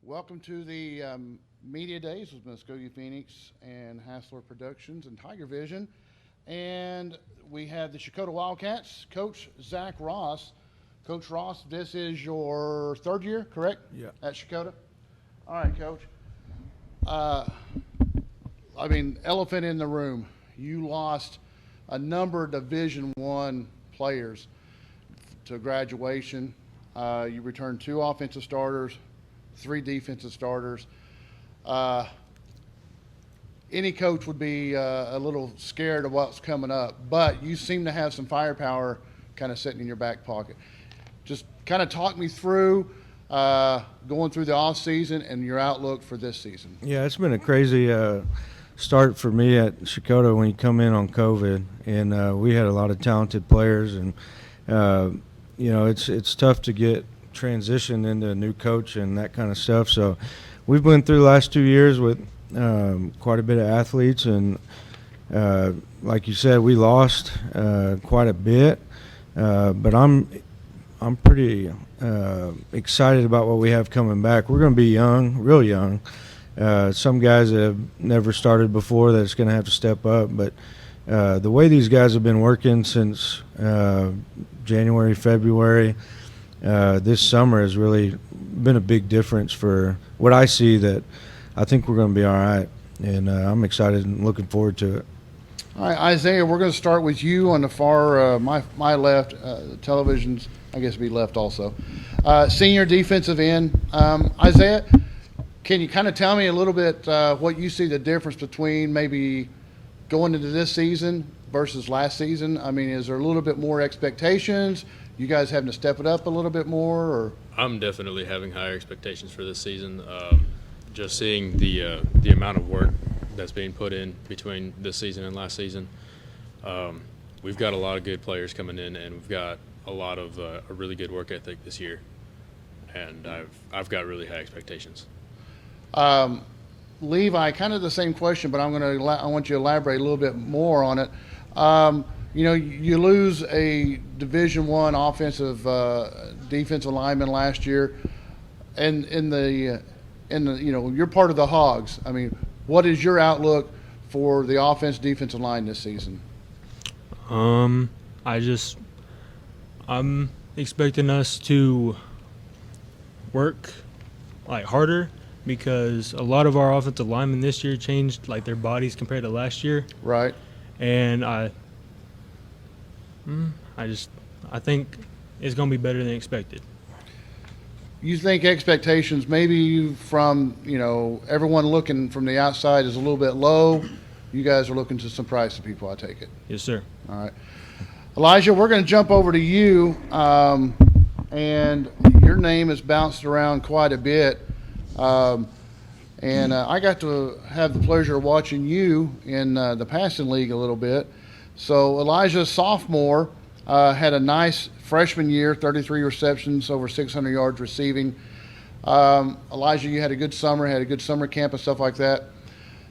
Welcome to the Media Days with Muskogee Phoenix and Hassler Productions and Tiger Vision. And we have the Checotah Wildcats, Coach Zach Ross. Coach Ross, this is your third year, correct? Yeah. At Checotah? All right, Coach. Elephant in the room. You lost a number of Division I players to graduation. You returned 2 offensive starters, 3 defensive starters. Any coach would be a little scared of what's coming up, but you seem to have some firepower kind of sitting in your back pocket. Just kind of talk me through going through the off season and your outlook for this season. Yeah, it's been a crazy start for me at Checotah when you come in on COVID, and we had a lot of talented players, and it's tough to get transitioned into a new coach and that kind of stuff. So we've been through the last 2 years with quite a bit of athletes, and like you said, we lost quite a bit, but I'm pretty excited about what we have coming back. We're going to be young, real young. Some guys that have never started before that's going to have to step up, but the way these guys have been working since January, February, this summer has really been a big difference for what I see. That I think we're going to be all right, and I'm excited and looking forward to it. All right, Isaiah, we're going to start with you on the far, my left, television's, I guess, be left also. Senior defensive end. Isaiah, can you kind of tell me a little bit what you see the difference between maybe going into this season versus last season? I mean, is there a little bit more expectations? You guys having to step it up a little bit more? Or? I'm definitely having higher expectations for this season. Just seeing the amount of work that's being put in between this season and last season. We've got a lot of good players coming in, and we've got a lot of a really good work ethic this year. And I've got really high expectations. Levi, kind of the same question, but I want you to elaborate a little bit more on it. You lose a Division I offensive defensive lineman last year, and you're part of the Hogs. I mean, what is your outlook for the offense defensive line this season? I'm expecting us to work harder, because a lot of our offensive linemen this year changed their bodies compared to last year. Right. And I think it's going to be better than expected. You think expectations maybe from, everyone looking from the outside is a little bit low? You guys are looking to surprise some people, I take it. Yes, sir. All right. Elijah, we're going to jump over to you, and your name has bounced around quite a bit. I got to have the pleasure of watching you in the passing league a little bit. So Elijah, sophomore, had a nice freshman year, 33 receptions, over 600 yards receiving. Elijah, you had a good summer camp and stuff like that.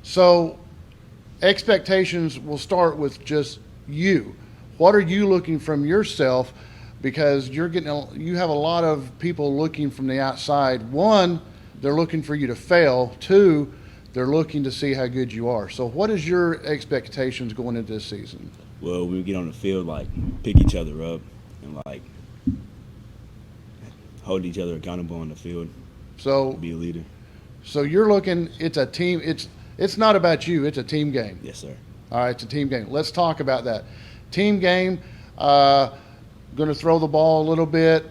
So expectations will start with just you. What are you looking from yourself? Because you have a lot of people looking from the outside. One, they're looking for you to fail. 2, they're looking to see how good you are. So what is your expectations going into this season? Well, we get on the field, pick each other up and, hold each other accountable on the field. So be a leader. So you're looking, it's a team, it's not about you, it's a team game. Yes, sir. All right, it's a team game. Let's talk about that. Team game, going to throw the ball a little bit.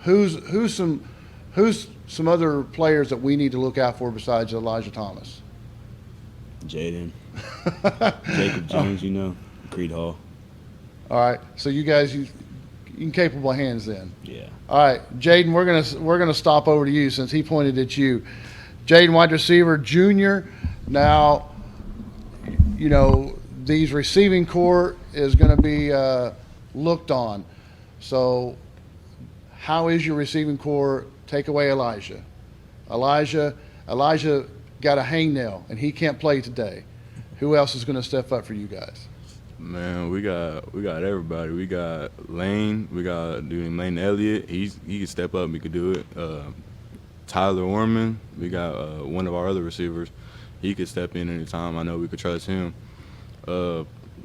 Who's some other players that we need to look out for besides Elijah Thomas? Jaden. Jacob Jones, Creed Hall. All right, so you guys, you in capable hands then. Yeah. All right, Jaden, we're gonna stop over to you since he pointed at you. Jaden, wide receiver, junior. Now, these receiving core is going to be looked on. So, how is your receiving core? Take away Elijah. Elijah got a hangnail, and he can't play today. Who else is going to step up for you guys? Man, we got everybody. We got Lane. We got Lane Elliott. He can step up. He could do it. Tyler Orman. We got one of our other receivers. He could step in anytime. I know we could trust him.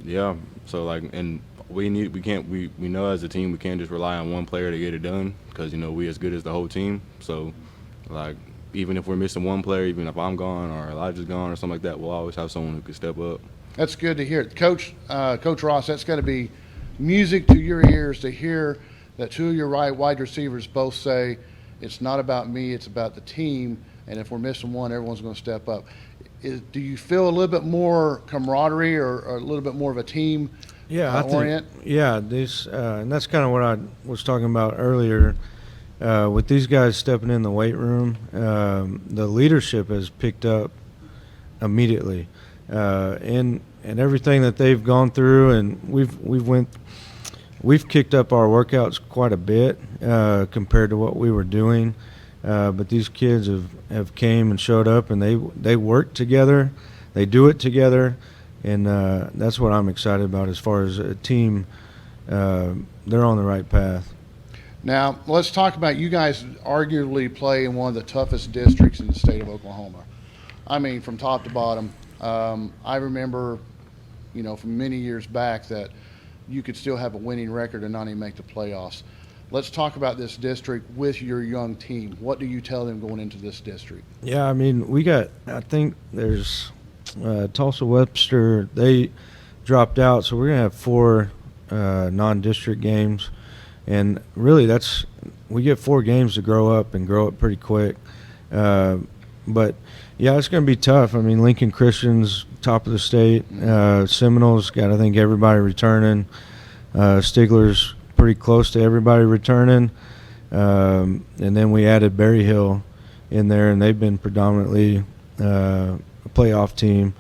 Yeah. So like, and we know as a team we can't just rely on one player to get it done because we as good as the whole team. So like, even if we're missing one player, even if I'm gone or Elijah's gone or something like that, we'll always have someone who can step up. That's good to hear. Coach Ross, that's got to be music to your ears to hear that two of your wide receivers both say, it's not about me, it's about the team, and if we're missing one, everyone's going to step up. Do you feel a little bit more camaraderie or a little bit more of a team orient? And that's kind of what I was talking about earlier. With these guys stepping in the weight room, the leadership has picked up immediately, and everything that they've gone through, and we've kicked up our workouts quite a bit compared to what we were doing. But these kids have came and showed up, and they work together, they do it together, and that's what I'm excited about as far as a team. They're on the right path. Now, let's talk about you guys arguably play in one of the toughest districts in the state of Oklahoma. I mean, from top to bottom. I remember, from many years back that you could still have a winning record and not even make the playoffs. Let's talk about this district with your young team. What do you tell them going into this district? Yeah, I mean, I think there's Tulsa Webster, they dropped out, so we're going to have 4 non-district games. And really, we get 4 games to grow up pretty quick. But yeah, it's going to be tough. I mean, Lincoln Christian's top of the state. Seminoles got, I think, everybody returning. Stigler's pretty close to everybody returning. And then we added Berry Hill in there, and they've been predominantly a playoff team.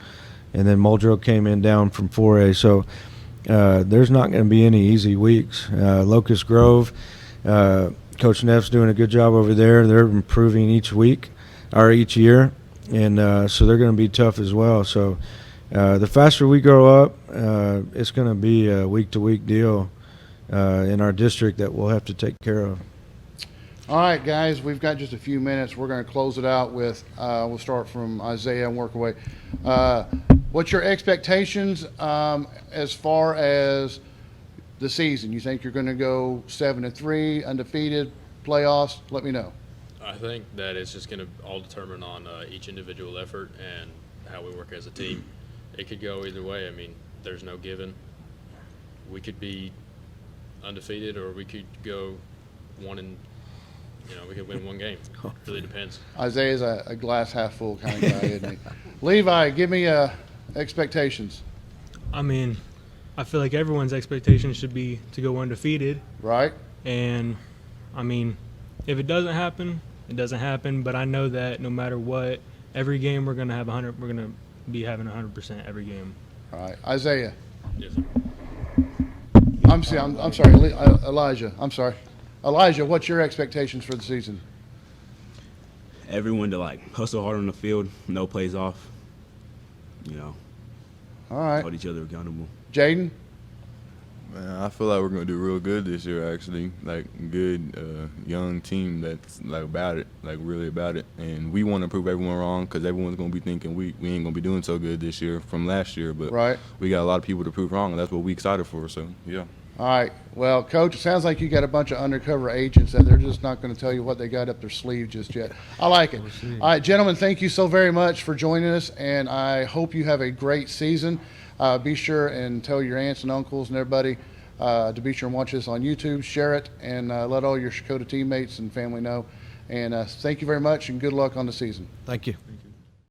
And then Muldrow came in down from 4A. So there's not going to be any easy weeks. Locust Grove, Coach Neff's doing a good job over there. They're improving each year, and so they're going to be tough as well. So the faster we grow up, it's going to be a week-to-week deal in our district that we'll have to take care of. All right, guys, we've got just a few minutes. We're going to close it out with we'll start from Isaiah and work away. What's your expectations as far as the season? You think you're going to go 7-3, undefeated, playoffs? Let me know. I think that it's just going to all determine on each individual effort and how we work as a team. It could go either way. I mean, there's no given. We could be undefeated, or we could go we could win one game. It really depends. Isaiah's a glass half full kind of guy, isn't he? Levi, give me expectations. I mean, I feel like everyone's expectations should be to go undefeated. Right. And, I mean, if it doesn't happen, it doesn't happen. But I know that no matter what, every game we're gonna have 100. We're gonna be having 100% every game. All right, Isaiah. Yes, sir. I'm sorry, Elijah. I'm sorry, Elijah. What's your expectations for the season? Everyone to hustle hard on the field, no plays off. All right. Hold each other accountable. Jaden. Man, I feel like we're gonna do real good this year. Actually, good young team that's about it, really about it. And we want to prove everyone wrong because everyone's gonna be thinking we ain't gonna be doing so good this year from last year. But right. We got a lot of people to prove wrong, and that's what we excited for. So yeah. All right. Well, Coach, it sounds like you got a bunch of undercover agents that they're just not going to tell you what they got up their sleeve just yet. I like it. All right, gentlemen, thank you so very much for joining us, and I hope you have a great season. Be sure and tell your aunts and uncles and everybody to be sure and watch this on YouTube, share it, and let all your Checotah teammates and family know. And thank you very much, and good luck on the season. Thank you. Thank you.